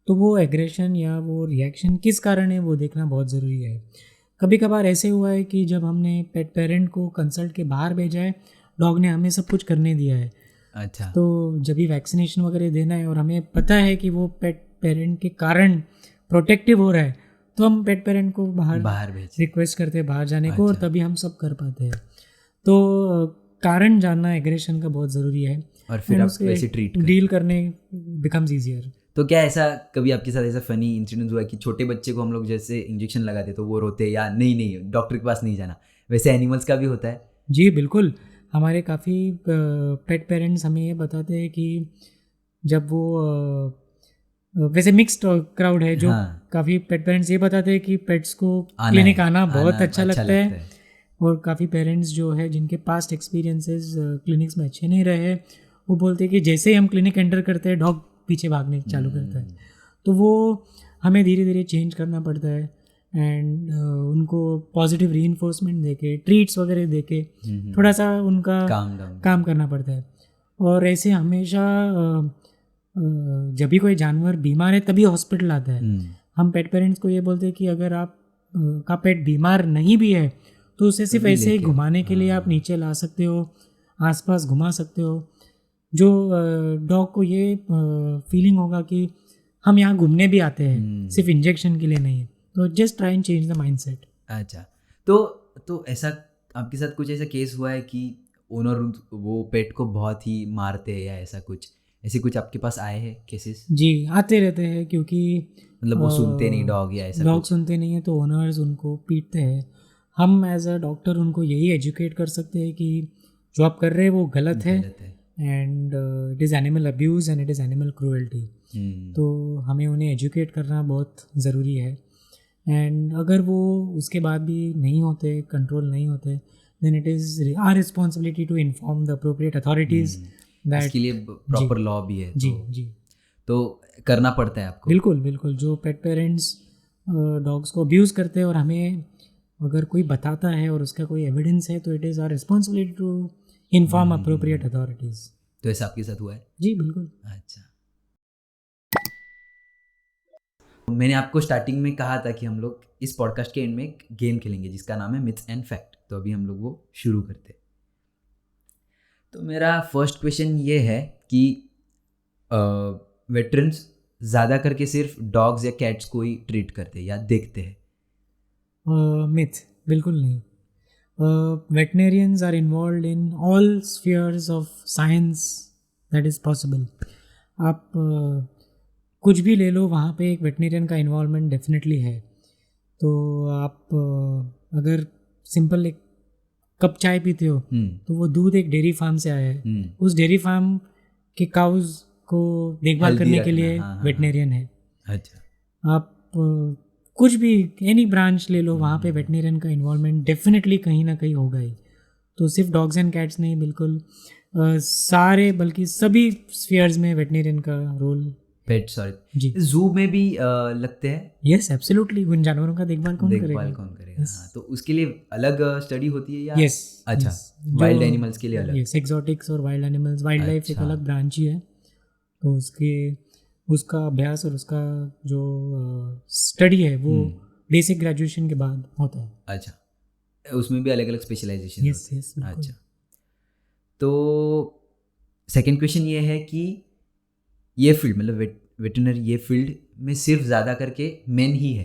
तो वो एग्रेशन या वो रिएक्शन किस कारण है वो देखना बहुत ज़रूरी है। कभी कभार ऐसे हुआ है कि जब हमने पेट पेरेंट को कंसल्ट के बाहर भेजा है, डॉग ने हमें सब कुछ करने दिया है। अच्छा। तो जब भी वैक्सीनेशन वगैरह देना है और हमें पता है कि वो पेट पेरेंट के कारण प्रोटेक्टिव हो रहा है, तो हम पेट पेरेंट को बाहर रिक्वेस्ट करते हैं बाहर जाने को, और तभी हम सब कर पाते हैं। तो कारण जानना एग्रेशन का बहुत ज़रूरी है, और फिर आप वैसे डील करने बिकम्स ईजियर। तो क्या ऐसा कभी आपके साथ ऐसा फनी इंसिडेंट हुआ कि छोटे बच्चे को हम लोग जैसे इंजेक्शन लगाते तो वो रोते या नहीं डॉक्टर के पास नहीं जाना, वैसे एनिमल्स का भी होता है? जी बिल्कुल। हमारे काफ़ी पेट पेरेंट्स हमें ये बताते हैं कि जब वो वैसे मिक्स्ड क्राउड है जो काफ़ी पेट पेरेंट्स ये बताते हैं कि पेट्स को क्लिनिक आना बहुत अच्छा लगता है, और काफ़ी पेरेंट्स जो है जिनके पास्ट एक्सपीरियंसेस क्लिनिक्स में अच्छे नहीं रहे, वो बोलते हैं कि जैसे ही हम क्लिनिक एंटर करते हैं डॉग पीछे भागने चालू करता है। तो वो हमें धीरे धीरे चेंज करना पड़ता है। एंड उनको पॉजिटिव रीइंफोर्समेंट देके, ट्रीट्स वगैरह देके थोड़ा सा उनका काम करना पड़ता है। और ऐसे हमेशा जब भी कोई जानवर बीमार है तभी हॉस्पिटल आता है। हम पेट पेरेंट्स को ये बोलते हैं कि अगर आप का पेट बीमार नहीं भी है तो उसे सिर्फ ऐसे ही घुमाने के लिए आप नीचे ला सकते हो, आसपास घुमा सकते हो। जो डॉग को ये फीलिंग होगा कि हम यहाँ घूमने भी आते हैं, सिर्फ इंजेक्शन के लिए नहीं। तो just try and change the mindset. अच्छा, तो ऐसा आपके साथ कुछ ऐसा केस हुआ है कि ओनर वो पेट को बहुत ही मारते हैं या ऐसा कुछ, ऐसे कुछ आपके पास आए हैं केसेस? जी, आते रहते हैं, क्योंकि मतलब वो सुनते नहीं डॉग या ऐसा डॉग कुछ? सुनते नहीं है तो ओनर्स उनको पीटते हैं। हम एज अ डॉक्टर उनको यही एजुकेट कर सकते हैं कि जो आप कर रहे हैं वो गलत है and it is animal abuse and it is animal cruelty. तो हमें उन्हें एजुकेट करना बहुत ज़रूरी है। एंड अगर वो उसके बाद भी नहीं होते, कंट्रोल नहीं होते, then it is our responsibility to inform the appropriate authorities that. इसके लिए प्रॉपर लॉ भी है। जी जी, तो करना पड़ता है आपको। बिल्कुल बिल्कुल। जो पेट पेरेंट्स डॉग्स को अब्यूज़ करते हैं और हमें अगर कोई बताता है और उसका कोई एविडेंस है तो it is our responsibility to inform appropriate authorities. तो ऐसा आपके साथ हुआ है? जी बिल्कुल। अच्छा, मैंने आपको स्टार्टिंग में कहा था कि हम लोग इस पॉडकास्ट के एंड में एक गेम खेलेंगे जिसका नाम है मिथ्स एंड फैक्ट। तो अभी हम लोग वो शुरू करते हैं। तो मेरा फर्स्ट क्वेश्चन ये है कि वेटरन्स ज़्यादा करके सिर्फ डॉग्स या कैट्स को ही ट्रीट करते हैं या देखते हैं? मिथ, बिल्कुल नहीं। Veterinarians are involved in all spheres of science that is possible. आप कुछ भी ले लो, वहाँ पे एक वेटनेरियन का इन्वॉल्वमेंट डेफिनेटली है। तो आप अगर सिंपल एक कप चाय पीते हो तो वो दूध एक डेयरी फार्म से आया है। उस डेयरी फार्म के काउज को देखभाल करने के लिए वेटनेरियन है। अच्छा, आप कुछ भी एनी ब्रांच ले लो, वहाँ पे वेटनेरियन का इन्वॉल्वमेंट डेफिनेटली कहीं ना कहीं होगा ही। तो सिर्फ डॉग्स एंड कैट्स नहीं, बिल्कुल सारे बल्कि सभी स्फीयर्स में वेटनेरियन का रोल। पेट, सॉरी जी, जू में भी लगते हैं? Yes absolutely. उन जानवरों का देखभाल कौन करेगा? हाँ, तो उसके लिए अलग स्टडी होती है या? यस। अच्छा, वाइल्ड एनिमल्स के लिए अलग? यस, एक्सोटिक्स और वाइल्ड एनिमल्स, वाइल्ड लाइफ एक अलग ब्रांच ही है। तो उसका अभ्यास और उसका जो स्टडी है वो बेसिक ग्रेजुएशन के बाद होता है। अच्छा, उसमें भी अलग अलग स्पेशलाइजेशन? Yes yes. अच्छा, तो सेकंड क्वेश्चन ये है कि ये फील्ड मतलब वेटरनरी, ये फील्ड में सिर्फ ज़्यादा करके मेन ही है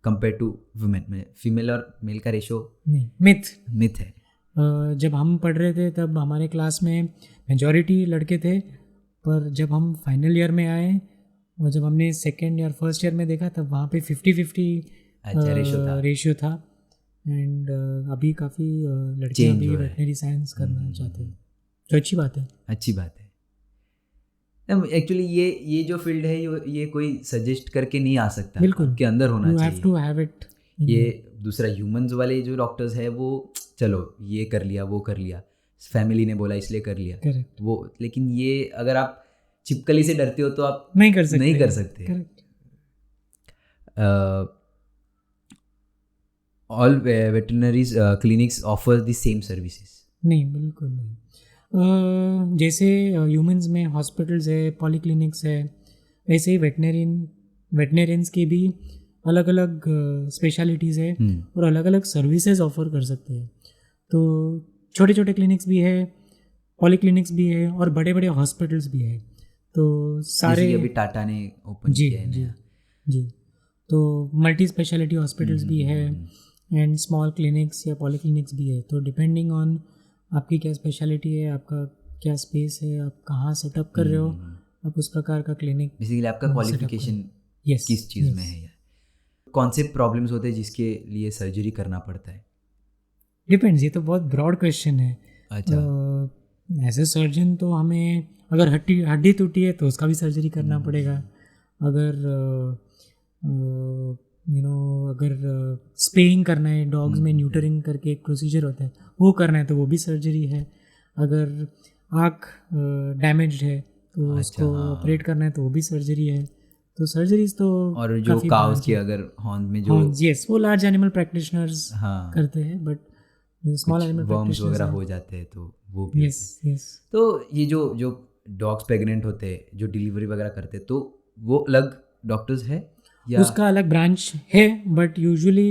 कंपेयर टू वुमेन में? फीमेल और मेल का रेशो नहीं, मिथ है। जब हम पढ़ रहे थे तब हमारे क्लास में मेजॉरिटी लड़के थे, पर जब हम फाइनल ईयर में आए और जब हमने सेकेंड या फर्स्ट ईयर में देखा तब वहाँ पे 50-50 रेशियो था। एंड अभी काफ़ी लड़के अभी वेटनरी साइंस करना चाहते हैं, जो अच्छी बात है। अच्छी बात है। एक्चुअली ये जो फील्ड है ये कोई सजेस्ट करके नहीं आ सकता, बिल्कुल के अंदर होना चाहिए। You have to have it। ये दूसरा ह्यूमंस वाले जो डॉक्टर्स है वो चलो ये कर लिया वो कर लिया, फैमिली ने बोला इसलिए कर लिया। Correct। वो, लेकिन ये अगर आप छिपकली से डरते हो तो आप नहीं कर सकते। Correct। All veterinaries clinics offer the same services? नहीं, बिल्कुल नहीं। जैसे ह्यूमंस में हॉस्पिटल्स है, पॉलीक्लिनिक्स है, वैसे ही वेटनेरियंस की भी अलग अलग स्पेशलिटीज़ है और अलग अलग सर्विसेज ऑफर कर सकते हैं। तो छोटे छोटे क्लिनिक्स भी है, पॉलीक्लिनिक्स भी है और बड़े बड़े हॉस्पिटल्स भी है। तो सारे अभी टाटा ने ओपन किया है नया। जी, तो मल्टी स्पेशलिटी हॉस्पिटल्स भी है एंड स्मॉल क्लिनिक्स या पॉलीक्लिनिक्स भी है। तो डिपेंडिंग ऑन आपकी क्या स्पेशलिटी है, आपका क्या स्पेस है, आप कहाँ सेटअप कर रहे हो, आप उस प्रकार का क्लिनिक। बेसिकली आपका क्वालिफिकेशन किस चीज़ में है, कौन से प्रॉब्लम्स होते हैं जिसके लिए सर्जरी करना पड़ता है? डिपेंड्स, ये तो बहुत ब्रॉड क्वेश्चन है। अच्छा, एज ए सर्जन तो हमें अगर हड्डी टूटी है तो उसका भी सर्जरी करना पड़ेगा। अगर अगर स्पेइंग करना है, डॉग्स में न्यूटरिंग करके एक प्रोसीजर होता है, वो करना है तो वो भी सर्जरी है। अगर आँख डैमेज्ड है तो उसको ऑपरेट करना है तो वो भी सर्जरी है। तो सर्जरीज तो और जो काफी काउस branch की है। अगर हॉर्न में जो हाँ यस, वो लार्ज एनिमल प्रैक्टिशनर्स हाँ करते हैं, but small animal worms practitioners वगैरह हो जाते हैं तो वो भी यस होते हैं। यस। तो ये जो जो डॉग्स प्रेग्नेंट होते हैं जो डिलीवरी वगैरह करते हैं तो वो अलग डॉक्टर्स है या उसका अलग ब्रांच है, बट यूजुअली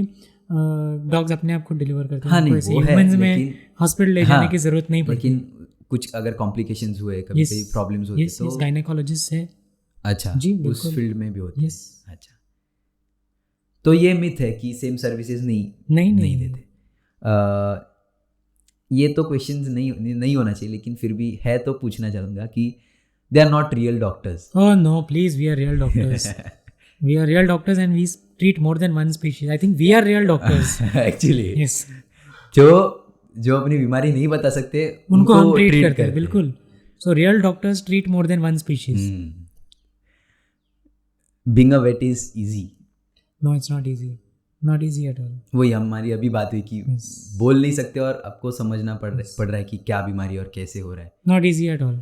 डॉग्स अपने आप को डिलीवर करते हैं। हाँ उनको नहीं ऐसे वो है ह्यूमंस में लेकिन हॉस्पिटल ले हाँ, जाने की जरूरत नहीं पड़ती। लेकिन कुछ अगर कॉम्प्लिकेशंस हुए कभी यस कभी प्रॉब्लम्स होती यस तो यस, गायनेकोलॉजिस्ट है। अच्छा जी, उस बिल्कुल। फील्ड में भी होते यस। हैं। अच्छा तो ये मिथ है कि सेम सर्विसेज नहीं नहीं देते। ये तो क्वेश्चंस नहीं होना चाहिए लेकिन फिर भी है तो पूछना चाहूँगा कि they are not real doctors. Oh no, please, we are real doctors. We are real doctors and we treat more than one species. I think we are real doctors. Actually Yes. जो अपनी बीमारी नहीं बता सकते उनको हम treat treat करते हैं, बिल्कुल। So real doctors treat more than one species. Being a vet is easy. No, it's not easy. Not easy at all. वही हमारी अभी बात हुई कि Yes. बोल नहीं सकते और आपको समझना पड़ रहा है कि क्या बीमारी और कैसे हो रहा है। Not easy at all.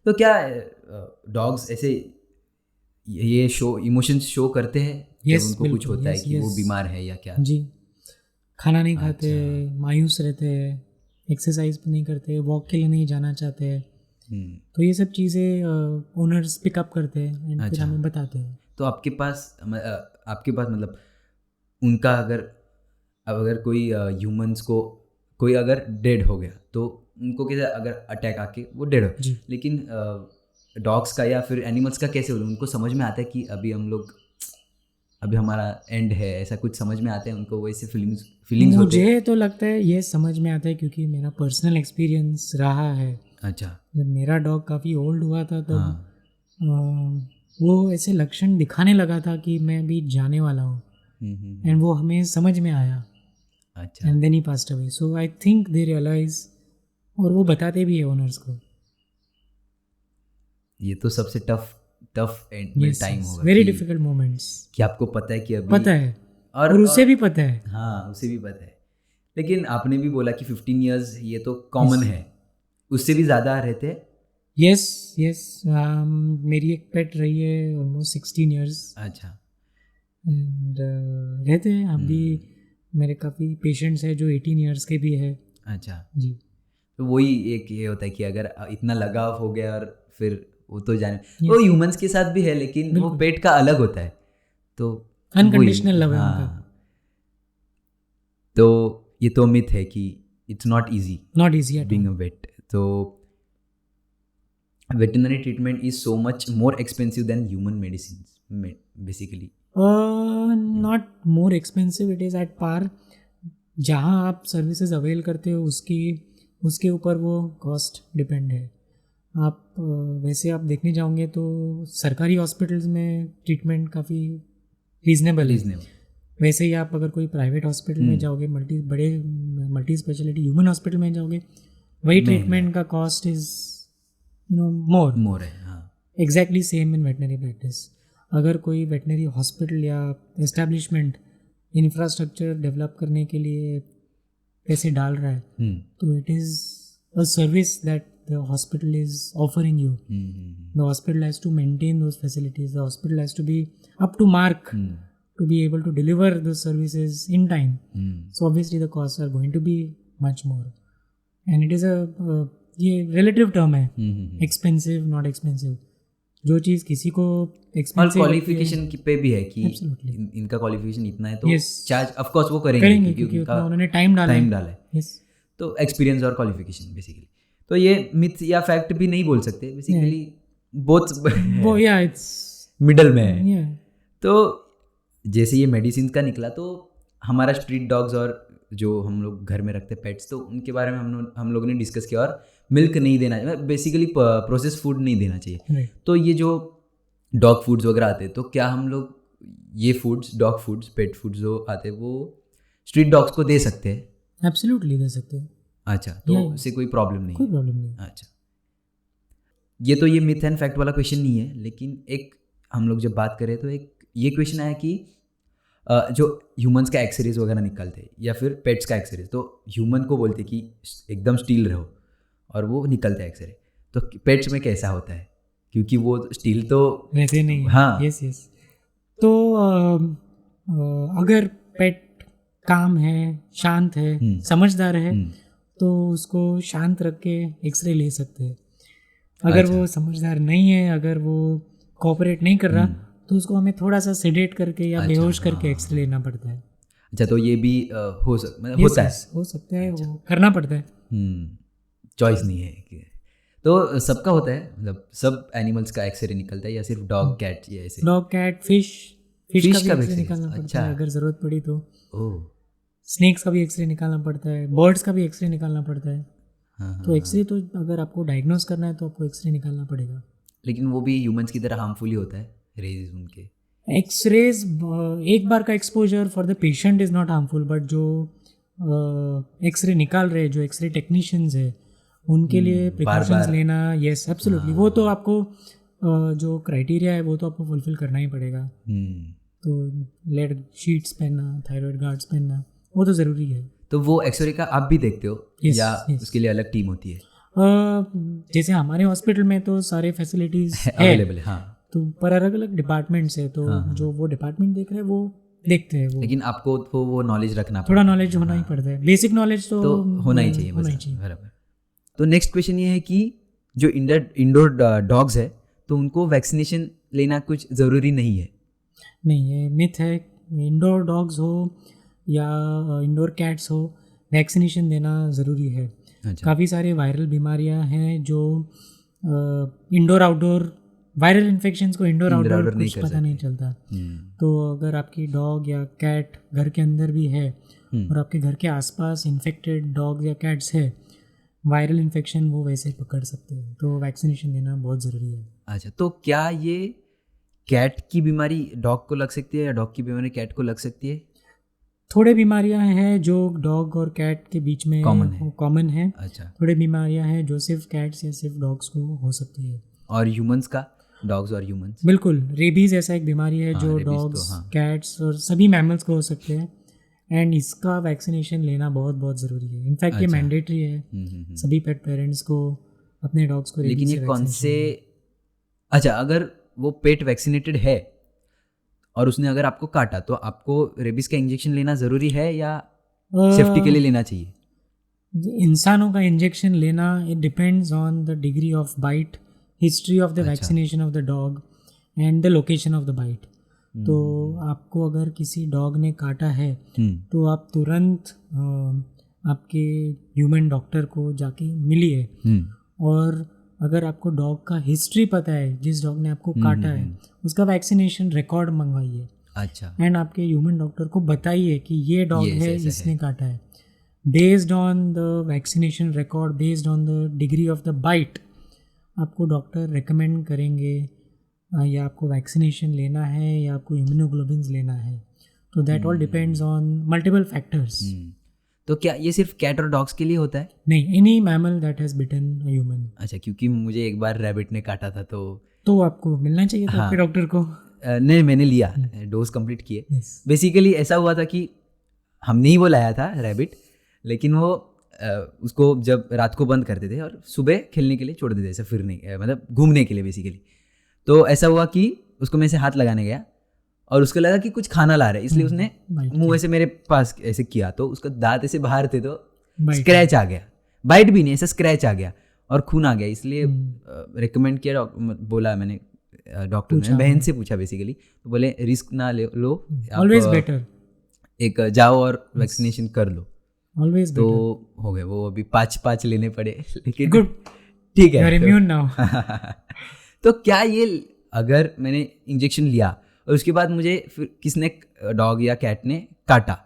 तो क्या डॉग्स ऐसे ये शो इमोशंस शो करते हैं Yes, जब उनको कुछ बिल्कुल, होता है yes, कि वो yes. बीमार है या क्या? जी, खाना नहीं खाते, मायूस रहते हैं, एक्सरसाइज भी नहीं करते, वॉक के लिए नहीं जाना चाहते हैं। तो ये सब चीज़ें ओनर्स पिकअप करते हैं एंड फिर अच्छा। हमें बताते हैं। तो आपके पास मतलब उनका अगर कोई ह्यूमंस को कोई अगर डेड हो गया तो उनको कैसे अगर अटैक आके वो डेड हो, जी। लेकिन डॉग्स का या फिर एनिमल्स का कैसे हो उनको समझ में आता है कि अभी हमारा एंड है, ऐसा कुछ समझ में आता है उनको? वैसे फीलिंग्स होते हैं? मुझे तो लगता है ये समझ में आता है क्योंकि मेरा पर्सनल एक्सपीरियंस रहा है। अच्छा। जब मेरा डॉग काफ़ी ओल्ड हुआ था तब हाँ। वो ऐसे लक्षण दिखाने लगा था कि मैं अभी जाने वाला हूँ, एंड वो हमें समझ में आया अच्छा। And then he passed away. So I think they realise, और वो बताते भी है ओनर्स को। ये तो सबसे टफ टाइम होगा वेरी कि- डिफिकल्ट मोमेंट्स। कि आपको पता है कि अभी पता है और उसे भी पता है। हाँ उसे भी पता है, लेकिन आपने भी बोला कि 15 इयर्स ये तो कॉमन है, उससे भी ज़्यादा रहते हैं? यस यस, मेरी एक पेट रही है ऑलमोस्ट 16 इयर्स अच्छा। एंड रहते हैं अभी। मेरे काफ़ी पेशेंट्स हैं जो 18 इयर्स के भी है। अच्छा। जी। तो वही एक ये होता है कि अगर इतना लगाव हो गया और फिर वो तो जाने वो ह्यूमंस के साथ भी है लेकिन वो पेट का अलग होता है तो अनकंडीशनल लव है हाँ। उनका। तो ये तो मिथ है कि it's not easy not easy at being a vet. तो veterinary treatment is so much more expensive than human medicines basically. Not more expensive, it is at par. जहाँ आप सर्विसेज अवेल करते हो उसके ऊपर वो कॉस्ट डिपेंड है। आप वैसे आप देखने जाओगे तो सरकारी हॉस्पिटल्स में ट्रीटमेंट काफ़ी रीजनेबल है। वैसे ही आप अगर कोई प्राइवेट हॉस्पिटल में जाओगे, मल्टी स्पेशलिटी ह्यूमन हॉस्पिटल में जाओगे, वही ट्रीटमेंट का कॉस्ट इज मोर है। हाँ। Exactly same in veterinary practice. अगर कोई वेटनरी हॉस्पिटल या एस्टेब्लिशमेंट इंफ्रास्ट्रक्चर डेवलप करने के लिए पैसे डाल रहा है तो it is a service that the hospital is offering you. The hospital has to maintain those facilities, the hospital has to be up to mark to be able to deliver the services in time. So obviously the costs are going to be much more, and it is ये relative term है, expensive not expensive। जो चीज़ किसी को expensive और qualification पे भी है कि इनका क्वालिफिकेशन इतना है तो चार्ज ऑफ कोर्स वो करेंगे क्योंकि उन्होंने टाइम डाला है। yes. तो एक्सपीरियंस और क्वालिफिकेशन बेसिकली। तो ये मिथ या फैक्ट भी नहीं बोल सकते बेसिकली, बोथ या इट्स मिडल में है। तो जैसे ये मेडिसिन का निकला तो हमारा स्ट्रीट डॉग्स और जो हम लोग घर में रखते पेट्स तो उनके बारे में हम लोगों ने डिस्कस किया। और मिल्क नहीं देना चाहिए, बेसिकली प्रोसेस फूड नहीं देना चाहिए। तो ये जो डॉग फूड्स वगैरह आते हैं तो क्या हम लोग ये फूड्स डॉग फूड्स पेट फूड्स जो आते हैं वो स्ट्रीट डॉग्स को दे सकते हैं? एब्सोल्युटली दे सकते हैं। अच्छा, तो उससे कोई प्रॉब्लम नहीं? कोई प्रॉब्लम नहीं। अच्छा, ये तो ये मिथ एंड फैक्ट वाला क्वेश्चन नहीं है, लेकिन एक हम लोग जब बात करें तो एक ये क्वेश्चन आया कि जो ह्यूमंस का एक्सरेज वगैरह निकालते हैं या फिर पेट्स का एक्सरेज, तो ह्यूमन को बोलते कि एकदम स्टील रहो और वो निकलता है एक्सरे, तो पेट्स में कैसा होता है? क्योंकि वो स्टील तो वैसे नहीं। हाँ यस यस, तो अगर पेट काम है, शांत है, समझदार है, तो उसको शांत रख के एक्सरे ले सकते हैं। अगर वो समझदार नहीं है, अगर वो कोऑपरेट नहीं कर रहा, तो उसको हमें थोड़ा सा सेडेट करके या बेहोश करके एक्सरे लेना पड़ता है। अच्छा, तो ये भी मतलब होता है, हो सकता है, वो करना पड़ता है। चॉइस नहीं है तो सबका होता है, मतलब सब एनिमल्स का एक्सरे निकलता है या सिर्फ डॉग कैट या ऐसे? डॉग, कैट, फिश Fish का का भी भी एक्सरे X-ray? निकालना पड़ता अच्छा। है अगर ज़रूरत पड़ी तो। ओह, स्नेक्स का भी एक्सरे निकालना पड़ता है, बर्ड्स का भी एक्सरे निकालना पड़ता है। हाँ, तो एक्सरे तो अगर आपको डायग्नोस करना है तो आपको एक्सरे निकालना पड़ेगा। लेकिन वो भी ह्यूमंस की तरह हार्मफुल ही होता है, रेज उनके? एक्सरेज एक बार का exposure for the patient is not harmful, but जो एक्सरे निकाल रहे, जो एक्सरे टेक्नीशियंस है, उनके लिए प्रिकॉशंस लेना, यस एब्सोल्युटली, वो तो आपको जो क्राइटेरिया है वो तो आपको फुलफिल करना ही पड़ेगा। तो लेड शीट्स पहनना, थायराइड गार्ड्स पहनना, वो तो ज़रूरी है। तो वो एक्सरे का आप भी देखते हो Yes, या yes. उसके लिए अलग टीम होती है? जैसे हमारे हॉस्पिटल में तो सारे फैसिलिटीज़ है, अवेलेबल है, हाँ। तो पर अलग अलग डिपार्टमेंट्स है, तो जो वो डिपार्टमेंट देख रहे हैं वो देखते हैं। वो लेकिन आपको तो वो नॉलेज रखना थोड़ा नॉलेज होना ही पड़ता है, बेसिक नॉलेज तो होना ही चाहिए, होना ही बस, चाहिए। बराबर। तो नेक्स्ट क्वेश्चन ये है कि जो इंडोर डॉग्स है तो उनको वैक्सीनेशन लेना कुछ ज़रूरी नहीं है? नहीं, ये मिथ है। इंडोर डॉग्स हो या इंडोर कैट्स हो, वैक्सीनेशन देना ज़रूरी है। अच्छा। काफ़ी सारे वायरल बीमारियां हैं जो इंडोर आउटडोर, वायरल इन्फेक्शंस को इंडोर आउटडोर नहीं कुछ कर पता नहीं चलता। तो अगर आपकी डॉग या कैट घर के अंदर भी है और आपके घर के आसपास इन्फेक्टेड डॉग या कैट्स है, वायरल इन्फेक्शन वो वैसे पकड़ सकते हैं, तो वैक्सीनेशन देना बहुत ज़रूरी है। अच्छा, तो क्या ये कैट की बीमारी डॉग को लग सकती है या डॉग की बीमारी कैट को लग सकती है? थोड़े बीमारियां हैं जो डॉग और कैट के बीच में कॉमन है। अच्छा। थोड़े बीमारियां हैं जो सिर्फ कैट्स या सिर्फ डॉग्स को हो सकती है। और ह्यूमंस का, डॉग्स और ह्यूमंस? बिल्कुल, रेबीज़ ऐसा एक बीमारी है जो rabies तो, डॉग्स, कैट्स और सभी मैमल्स को हो सकते हैं, एंड इसका वैक्सीनेशन लेना बहुत बहुत ज़रूरी है। इनफैक्ट ये मैंडेटरी है सभी पेट पेरेंट्स को अपने डॉग्स को। लेकिन ये कौन से, अच्छा, अगर वो पेट वैक्सीनेटेड है और उसने अगर आपको काटा तो आपको रेबीज का इंजेक्शन लेना ज़रूरी है या सेफ्टी के लिए लेना चाहिए? इंसानों का इंजेक्शन लेना, it depends on the degree of bite, history of the vaccination of the dog and the location of the bite. तो आपको अगर किसी डॉग ने काटा है तो आप तुरंत आपके ह्यूमन डॉक्टर को जाके मिलिए, और अगर आपको डॉग का हिस्ट्री पता है, जिस डॉग ने आपको काटा है उसका वैक्सीनेशन रिकॉर्ड मंगवाइए। अच्छा। एंड आपके ह्यूमन डॉक्टर को बताइए कि ये डॉग है, इसने काटा है। Based on the vaccination record, based on the degree of the bite, आपको डॉक्टर रिकमेंड करेंगे या आपको वैक्सीनेशन लेना है या आपको इम्यूनोग्लोबिन्स लेना है। तो that all depends on multiple factors. तो क्या ये सिर्फ कैट और डॉग्स के लिए होता है? नहीं, any mammal that has bitten a human. अच्छा, क्योंकि मुझे एक बार रैबिट ने काटा था तो आपको मिलना चाहिए था आपके डॉक्टर को। नहीं, मैंने लिया, डोज कंप्लीट किए। बेसिकली ऐसा हुआ था कि हमने ही वो लाया था रैबिट, लेकिन वो उसको जब रात को बंद करते थे और सुबह खेलने के लिए छोड़ देते, ऐसा फिरने, मतलब घूमने के लिए बेसिकली। तो ऐसा हुआ कि उसको मैं ऐसे हाथ लगाने गया और उसको लगा कि कुछ खाना ला रहा है, इसलिए उसने मुंह ऐसे मेरे पास ऐसे किया, तो उसका दांत ऐसे बाहर थे तो स्क्रैच आ गया। बाइट भी नहीं, ऐसा स्क्रैच आ गया और खून आ गया। इसलिए रिकमेंड किया, बोला मैंने डॉक्टर ने, बहन से पूछा बेसिकली, तो बोले रिस्क ना लो, ऑलवेज बेटर, एक जाओ और वैक्सीनेशन कर लो। ऑलवेज तो हो गए वो, अभी 5 लेने पड़े, लेकिन गुड, ठीक है, यू आर इम्यून नाउ। तो क्या ये अगर मैंने इंजेक्शन लिया और उसके बाद मुझे फिर किसने, डॉग या कैट ने काटा,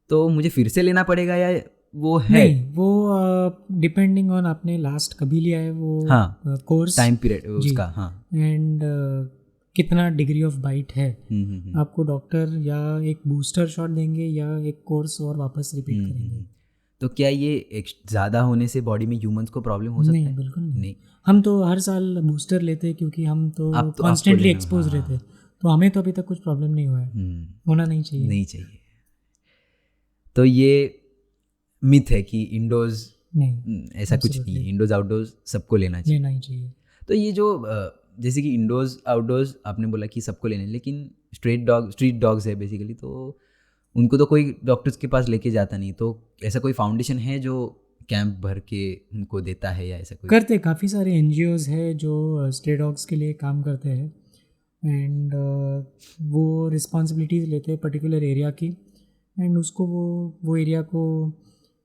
तो मुझे फिर से लेना पड़ेगा या वो है? नहीं, वो डिपेंडिंग ऑन आपने लास्ट कभी लिया है वो, हाँ, कोर्स, टाइम पीरियड उसका, हाँ, एंड कितना डिग्री ऑफ बाइट है। आपको डॉक्टर या एक बूस्टर शॉट देंगे या एक कोर्स और वापस रिपीट करेंगे। तो क्या ये एक ज़्यादा होने से बॉडी में ह्यूमंस को प्रॉब्लम हो सकता है? नहीं, बिल्कुल नहीं। हम तो हर साल बूस्टर लेते हैं क्योंकि हम तो कॉन्स्टेंटली एक्सपोज रहते हैं, तो हमें तो अभी तक कुछ प्रॉब्लम नहीं हुआ है, होना नहीं चाहिए। तो ये मिथ है कि इंडोर्स नहीं, ऐसा कुछ नहीं है, इंडोर्स आउटडोर्स सबको लेना चाहिए। लेना ही चाहिए। तो ये जो जैसे कि इंडोर्स आउटडोर्स आपने बोला कि सबको लेने, लेकिन स्ट्रीट डॉग्स है बेसिकली, तो उनको तो कोई डॉक्टर्स के पास लेके जाता नहीं, तो ऐसा कोई फाउंडेशन है जो कैंप भर के उनको देता है या ऐसा कोई? करते काफ़ी सारे NGOs है जो स्ट्रे डॉग्स के लिए काम करते हैं, एंड वो रिस्पॉन्सिबिलिटीज़ लेते हैं पर्टिकुलर एरिया की, एंड उसको वो एरिया को,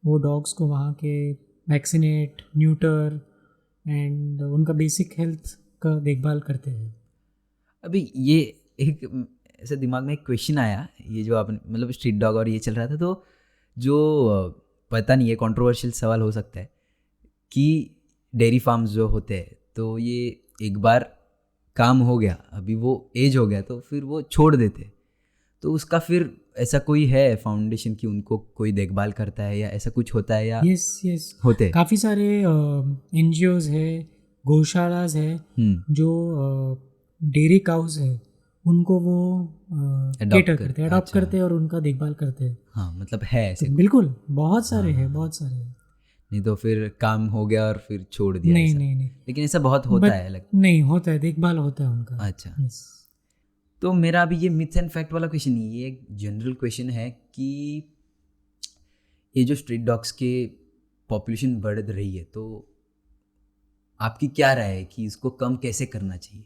वो डॉग्स को वहाँ के वैक्सीनेट, न्यूटर एंड उनका बेसिक हेल्थ का देखभाल करते हैं। अभी ये एक ऐसे दिमाग में एक क्वेश्चन आया, ये जो आपने मतलब स्ट्रीट डॉग और ये चल रहा था, तो जो पता नहीं है, कंट्रोवर्शियल सवाल हो सकता है कि डेयरी फार्म्स जो होते हैं, तो ये एक बार काम हो गया, अभी वो एज हो गया, तो फिर वो छोड़ देते, तो उसका फिर ऐसा कोई है फाउंडेशन कि उनको कोई देखभाल करता है या ऐसा कुछ होता है या? यस होते हैं। काफ़ी सारे NGOs है, गौशालाज है जो डेयरी काउस है उनको वो केटर करते हैं, अडॉप्ट करते हैं और उनका देखभाल करते हैं। हाँ, मतलब है ऐसे? बिल्कुल, बहुत सारे हैं, बहुत सारे हैं। नहीं तो फिर काम हो गया और फिर छोड़ दिया? नहीं ऐसा? नहीं नहीं, लेकिन ऐसा बहुत होता है अलग? नहीं होता है, देखभाल होता है उनका। अच्छा। यस। तो मेरा अभी ये मिथ्स एंड फैक्ट वाला क्वेश्चन नहीं, ये एक जनरल क्वेश्चन है कि ये जो स्ट्रीट डॉग्स के पॉपुलेशन बढ़ रही है, तो आपकी क्या राय है कि इसको कम कैसे करना चाहिए?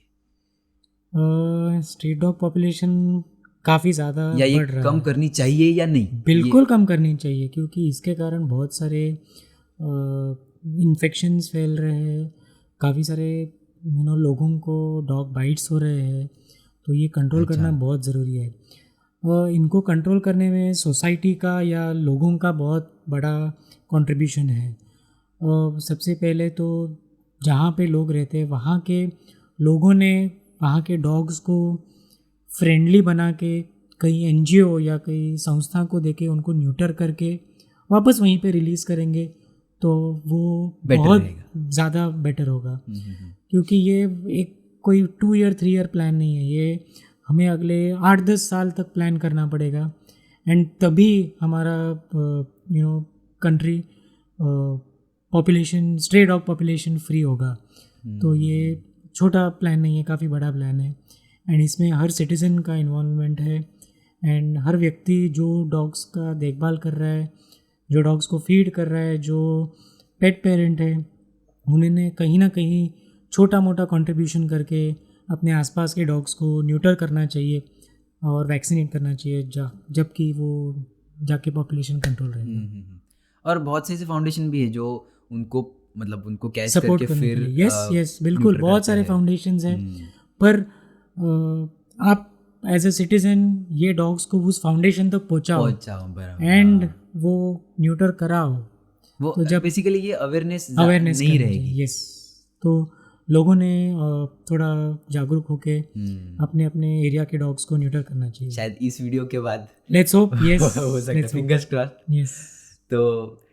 स्ट्रीट डॉग पॉपुलेशन काफ़ी ज़्यादा या ये बढ़ रहा कम है। करनी चाहिए या नहीं? बिल्कुल कम करनी चाहिए, क्योंकि इसके कारण बहुत सारे इन्फेक्शंस फैल रहे हैं, काफ़ी सारे लोगों को डॉग बाइट्स हो रहे हैं, तो ये कंट्रोल करना बहुत ज़रूरी है। इनको कंट्रोल करने में सोसाइटी का या लोगों का बहुत बड़ा कंट्रीब्यूशन है। सबसे पहले तो जहाँ पे लोग रहते हैं वहाँ के लोगों ने वहाँ के डॉग्स को फ्रेंडली बना के कई NGO या कई संस्था को देके उनको न्यूटर करके वापस वहीं पे रिलीज़ करेंगे तो वो बहुत ज़्यादा बेटर होगा। क्योंकि ये एक कोई 2 ईयर 3 ईयर प्लान नहीं है, ये हमें अगले 8-10 साल तक प्लान करना पड़ेगा, एंड तभी हमारा country population, stray dog population free होगा। तो ये छोटा प्लान नहीं है, काफ़ी बड़ा प्लान है, एंड इसमें हर सिटीज़न का इन्वॉल्वमेंट है, एंड हर व्यक्ति जो डॉग्स का देखभाल कर रहा है, जो डॉग्स को फीड कर रहा है, जो पेट पेरेंट है, उन्होंने कहीं ना कहीं छोटा मोटा कंट्रीब्यूशन करके अपने आसपास के डॉग्स को न्यूटर करना चाहिए और वैक्सीनेट करना चाहिए, जबकि वो जाके पॉपुलेशन कंट्रोल रहेगी। और बहुत से ऐसे फाउंडेशन भी है जो उनको मतलब उनको कैच सपोर्ट करके फिर यस बिल्कुल, बहुत सारे फाउंडेशंस हैं, पर आप एज अ सिटीजन ये डॉग्स को उस फाउंडेशन तक पहुंचाओ एंड वो न्यूटर कराओ, वो तो जब बेसिकली ये अवेयरनेस नहीं रहेगी। यस, तो लोगों ने थोड़ा जागरूक होके अपने अपने एरिया के डॉग्स को न्यूटर करना चाहिए। शायद इस वीडियो के बाद लेट्स होप, यस हो सकता है, फिंगर्स क्रॉस्ड। यस, तो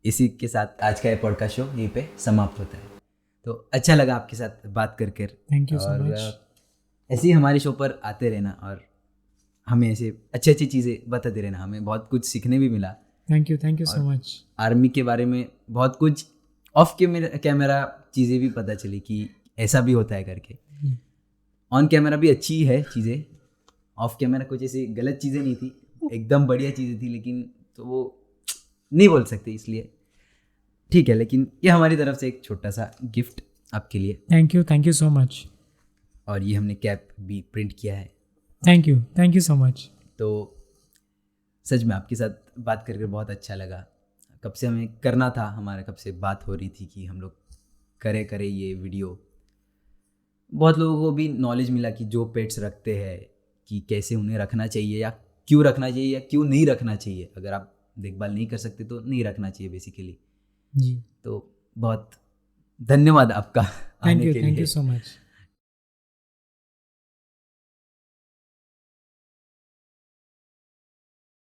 इसी के साथ आज का ये पॉडकास्ट शो यहीं पे समाप्त होता है। तो अच्छा लगा आपके साथ बात करके। Thank you so much. ऐसे ही हमारे शो पर आते रहना और हमें ऐसे अच्छी अच्छी चीज़ें बताते रहना, हमें बहुत कुछ सीखने भी मिला। Thank you so much. Army के बारे में बहुत कुछ ऑफ कैमरा चीज़ें भी पता चली कि ऐसा भी होता है करके। ऑन कैमरा भी अच्छी है चीज़ें, ऑफ कैमरा कुछ ऐसी गलत चीज़ें नहीं थी, एकदम बढ़िया चीज़ें थी, लेकिन तो वो नहीं बोल सकते, इसलिए ठीक है। लेकिन ये हमारी तरफ से एक छोटा सा गिफ्ट आपके लिए। Thank you so much. और ये हमने कैप भी प्रिंट किया है। Thank you so much. तो सच में आपके साथ बात करके बहुत अच्छा लगा। कब से हमें करना था, हमारा कब से बात हो रही थी कि हम लोग करें ये वीडियो। बहुत लोगों को भी नॉलेज मिला कि जो पेट्स रखते हैं कि कैसे उन्हें रखना चाहिए या क्यों रखना चाहिए या क्यों नहीं रखना चाहिए। अगर आप देखभाल नहीं कर सकते तो नहीं रखना चाहिए बेसिकली जी। तो बहुत धन्यवाद आपका आने के लिए। Thank you so much.